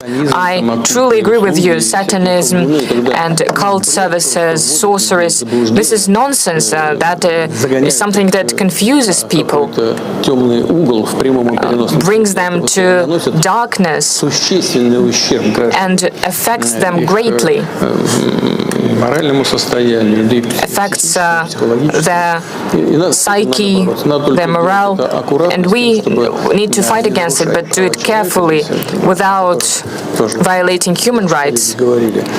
I truly agree with you. Satanism and occult services, sorceries, this is nonsense. That is something that confuses people, brings them to darkness, and affects them greatly. Affects their psyche, their morale, and we need to fight against it, but do it carefully, without violating human rights.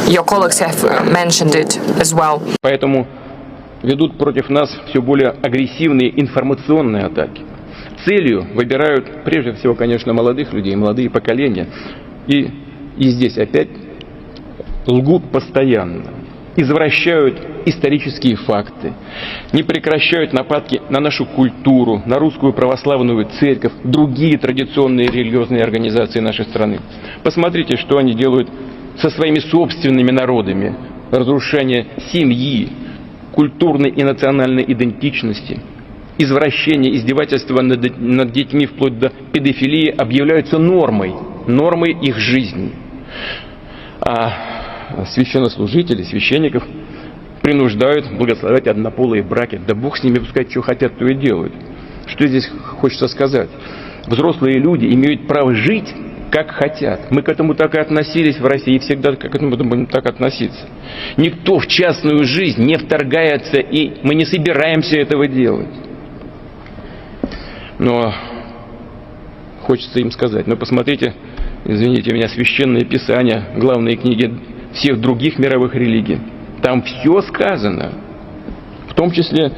Your colleagues have mentioned it as well. Поэтому ведут против нас все более агрессивные информационные атаки. Целью выбирают прежде всего, конечно, молодых людей, молодые поколения. И здесь опять лгут постоянно, извращают исторические факты, не прекращают нападки на нашу культуру, на русскую православную церковь, другие традиционные религиозные организации нашей страны. Посмотрите, что они делают со своими собственными народами. Разрушение семьи, культурной и национальной идентичности, извращение, издевательство над детьми вплоть до педофилии объявляются нормой их жизни. А священнослужители, священников принуждают благословлять однополые браки. Да Бог с ними, пускай что хотят, то и делают. Что здесь хочется сказать? Взрослые люди имеют право жить, как хотят. Мы к этому так и относились в России, и всегда к этому будем так относиться. Никто в частную жизнь не вторгается, и мы не собираемся этого делать. Но хочется им сказать, посмотрите, извините меня, священное писание, главные книги всех других мировых религий. Там все сказано, в том числе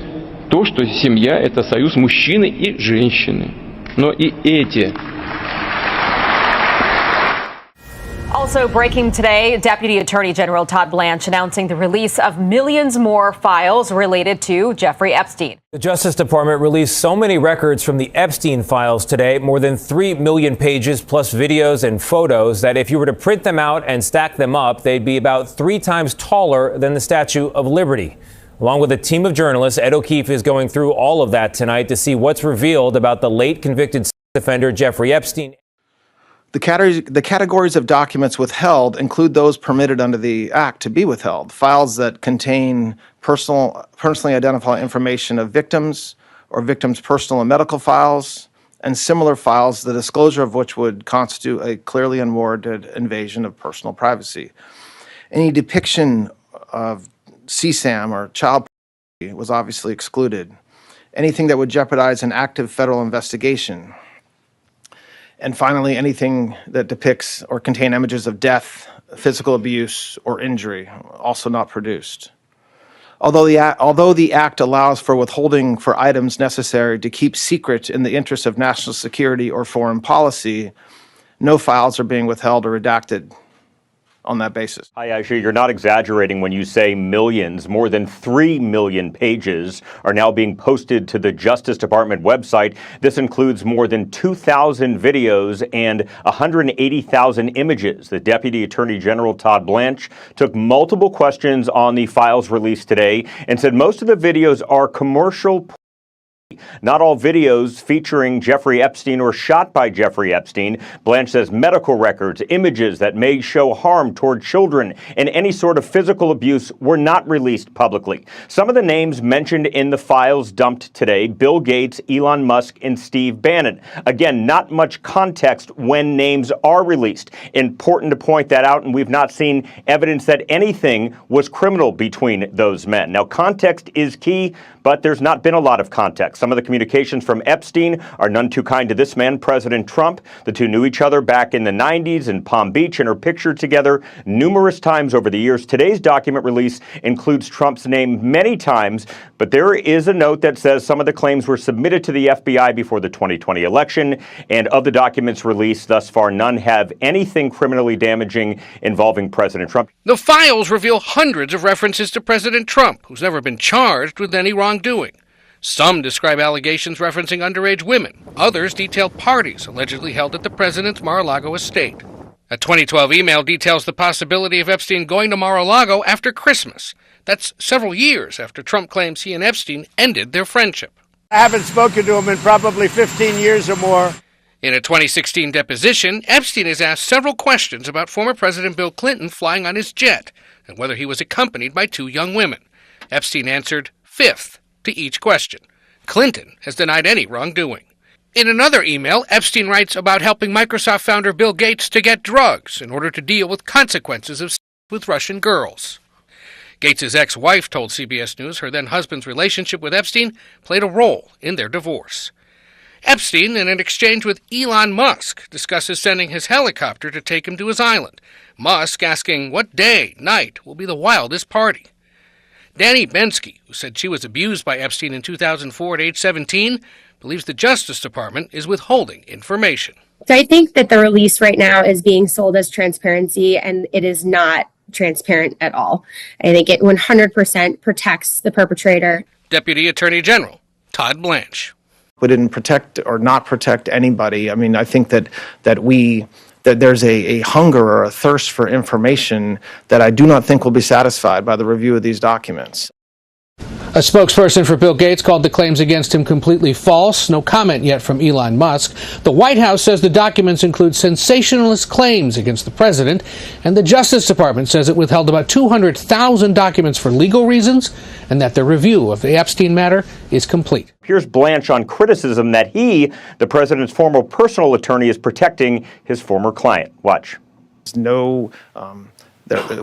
то, что семья – это союз мужчины и женщины. Но и эти. Also breaking today, Deputy Attorney General Todd Blanche announcing the release of millions more files related to Jeffrey Epstein. The Justice Department released so many records from the Epstein files today, more than 3 million pages plus videos and photos, that if you were to print them out and stack them up, they'd be about 3 times taller than the Statue of Liberty. Along with a team of journalists, Ed O'Keefe is going through all of that tonight to see what's revealed about the late convicted sex offender Jeffrey Epstein. The categories of documents withheld include those permitted under the Act to be withheld. Files that contain personally identifiable information of victims or victims' personal and medical files, and similar files, the disclosure of which would constitute a clearly unwarranted invasion of personal privacy. Any depiction of CSAM or child pornography was obviously excluded. Anything that would jeopardize an active federal investigation. And finally, anything that depicts or contain images of death, physical abuse, or injury, also not produced. Although the Act allows for withholding for items necessary to keep secret in the interest of national security or foreign policy, no files are being withheld or redacted on that basis. Actually, you're not exaggerating when you say millions. More than 3 million pages are now being posted to the Justice Department website. This includes more than 2,000 videos and 180,000 images. The Deputy Attorney General Todd Blanche took multiple questions on the files released today and said most of the videos are commercial. Not all videos featuring Jeffrey Epstein or shot by Jeffrey Epstein. Blanche says medical records, images that may show harm toward children, and any sort of physical abuse were not released publicly. Some of the names mentioned in the files dumped today: Bill Gates, Elon Musk, and Steve Bannon. Again, not much context when names are released. Important to point that out, and we've not seen evidence that anything was criminal between those men. Now, context is key, but there's not been a lot of context. Some of the communications from Epstein are none too kind to this man, President Trump. The two knew each other back in the 90s in Palm Beach and are pictured together numerous times over the years. Today's document release includes Trump's name many times, but there is a note that says some of the claims were submitted to the FBI before the 2020 election, and of the documents released thus far, none have anything criminally damaging involving President Trump. The files reveal hundreds of references to President Trump, who's never been charged with any wrongdoing. Some describe allegations referencing underage women. Others detail parties allegedly held at the president's Mar-a-Lago estate. A 2012 email details the possibility of Epstein going to Mar-a-Lago after Christmas. That's several years after Trump claims he and Epstein ended their friendship. I haven't spoken to him in probably 15 years or more. In a 2016 deposition, Epstein is asked several questions about former President Bill Clinton flying on his jet and whether he was accompanied by 2 young women. Epstein answered fifth to each question. Clinton has denied any wrongdoing. In another email, Epstein writes about helping Microsoft founder Bill Gates to get drugs in order to deal with consequences of sex with Russian girls. Gates' ex-wife told CBS News her then-husband's relationship with Epstein played a role in their divorce. Epstein, in an exchange with Elon Musk, discusses sending his helicopter to take him to his island. Musk asking what day, night, will be the wildest party. Danny Bensky, who said she was abused by Epstein in 2004 at age 17, believes the Justice Department is withholding information. So I think that the release right now is being sold as transparency, and it is not transparent at all. I think it 100% protects the perpetrator. Deputy Attorney General Todd Blanche. We didn't protect or not protect anybody. I mean, I think that there's a hunger or a thirst for information that I do not think will be satisfied by the review of these documents. A spokesperson for Bill Gates called the claims against him completely false. No comment yet from Elon Musk. The White House says the documents include sensationalist claims against the president, and the Justice Department says it withheld about 200,000 documents for legal reasons, and that their review of the Epstein matter is complete. Here's Blanche on criticism that he, the president's former personal attorney, is protecting his former client. Watch.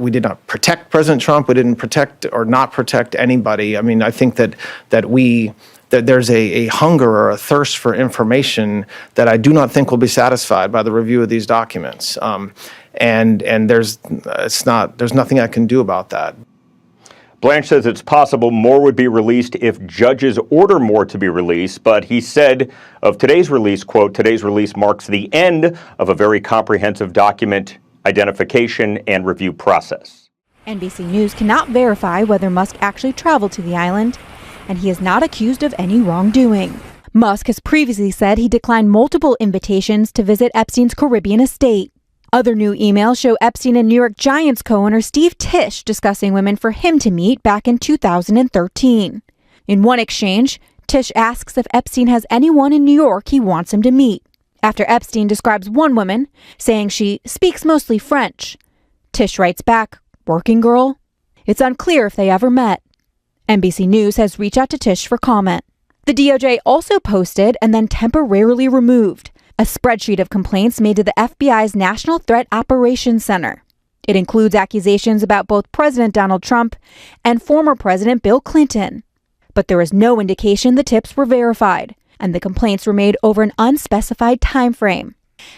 We did not protect President Trump. We didn't protect or not protect anybody. I mean, I think that there's a hunger or a thirst for information that I do not think will be satisfied by the review of these documents. And there's nothing I can do about that. Blanche says it's possible more would be released if judges order more to be released, but he said of today's release, quote, "Today's release marks the end of a very comprehensive document identification and review process." NBC News cannot verify whether Musk actually traveled to the island, and he is not accused of any wrongdoing. Musk has previously said he declined multiple invitations to visit Epstein's Caribbean estate. Other new emails show Epstein and New York Giants co-owner Steve Tisch discussing women for him to meet back in 2013. In one exchange, Tisch asks if Epstein has anyone in New York he wants him to meet. After Epstein describes one woman, saying she speaks mostly French, Tisch writes back, "Working girl?" It's unclear if they ever met. NBC News has reached out to Tisch for comment. The DOJ also posted and then temporarily removed a spreadsheet of complaints made to the FBI's National Threat Operations Center. It includes accusations about both President Donald Trump and former President Bill Clinton. But there is no indication the tips were verified, and the complaints were made over an unspecified time frame.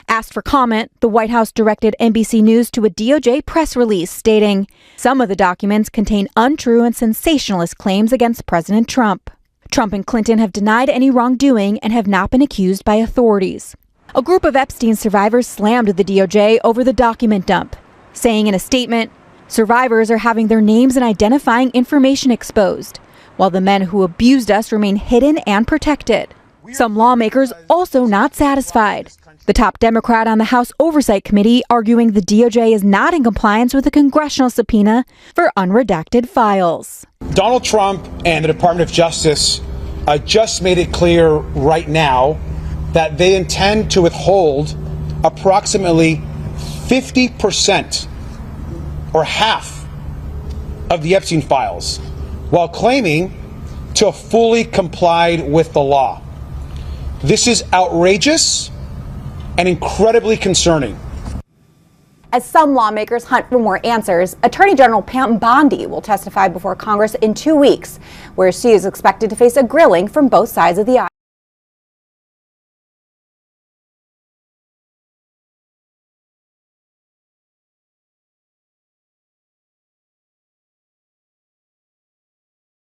Asked for comment, the White House directed NBC News to a DOJ press release stating some of the documents contain untrue and sensationalist claims against President Trump. Trump and Clinton have denied any wrongdoing and have not been accused by authorities. A group of Epstein survivors slammed the DOJ over the document dump, saying in a statement, "Survivors are having their names and identifying information exposed, while the men who abused us remain hidden and protected." Some lawmakers also not satisfied. The top Democrat on the House Oversight Committee arguing the DOJ is not in compliance with a congressional subpoena for unredacted files. Donald Trump and the Department of Justice just made it clear right now that they intend to withhold approximately 50% or half of the Epstein files, while claiming to have fully complied with the law. This is outrageous and incredibly concerning. As some lawmakers hunt for more answers, Attorney General Pam Bondi will testify before Congress in 2 weeks, where she is expected to face a grilling from both sides of the aisle.